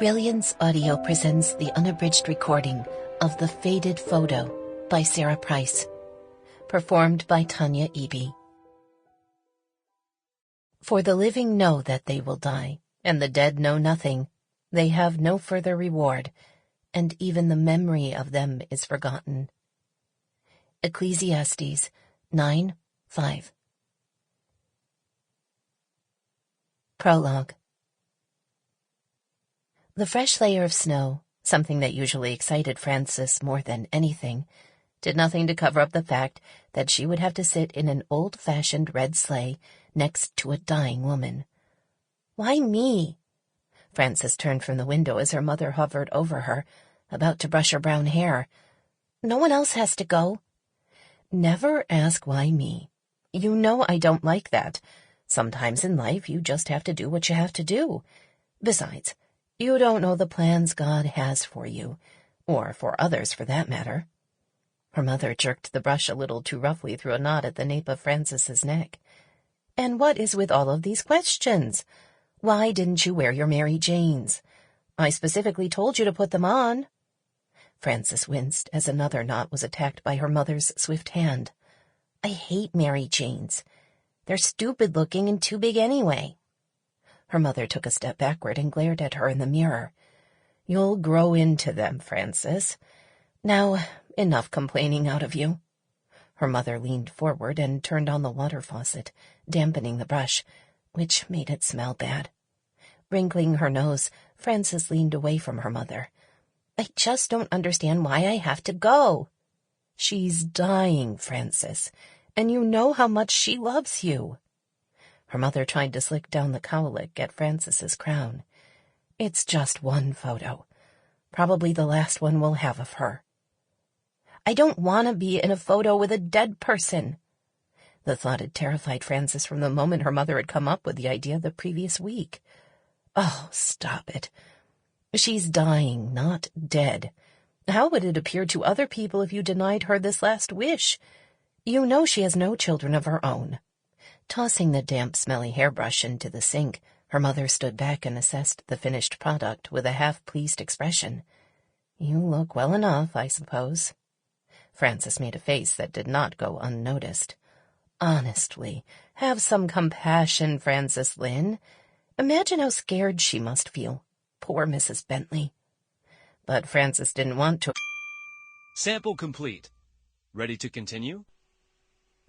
Brilliance Audio presents the unabridged recording of The Faded Photo by Sarah Price, performed by Tanya Eby. For the living know that they will die, and the dead know nothing. They have no further reward, and even the memory of them is forgotten. Ecclesiastes 9:5. Prologue. The fresh layer of snow, something that usually excited Frances more than anything, did nothing to cover up the fact that she would have to sit in an old-fashioned red sleigh next to a dying woman. Why me? Frances turned from the window as her mother hovered over her, about to brush her brown hair. No one else has to go. Never ask why me. You know I don't like that. Sometimes in life you just have to do what you have to do. Besides, you don't know the plans God has for you, or for others for that matter. Her mother jerked the brush a little too roughly through a knot at the nape of Frances's neck. And what is with all of these questions? Why didn't you wear your Mary Janes? I specifically told you to put them on. Frances winced as another knot was attacked by her mother's swift hand. I hate Mary Janes. They're stupid-looking and too big anyway. Her mother took a step backward and glared at her in the mirror. You'll grow into them, Frances. Now, enough complaining out of you. Her mother leaned forward and turned on the water faucet, dampening the brush, which made it smell bad. Wrinkling her nose, Frances leaned away from her mother. I just don't understand why I have to go. She's dying, Frances, and you know how much she loves you. Her mother tried to slick down the cowlick at Frances's crown. It's just one photo. Probably the last one we'll have of her. I don't want to be in a photo with a dead person. The thought had terrified Frances from the moment her mother had come up with the idea the previous week. Oh, stop it. She's dying, not dead. How would it appear to other people if you denied her this last wish? You know she has no children of her own. Tossing the damp, smelly hairbrush into the sink, her mother stood back and assessed the finished product with a half-pleased expression. You look well enough, I suppose. Frances made a face that did not go unnoticed. Honestly, have some compassion, Frances Lynn. Imagine how scared she must feel. Poor Mrs. Bentley. But Frances didn't want to. Sample complete. Ready to continue?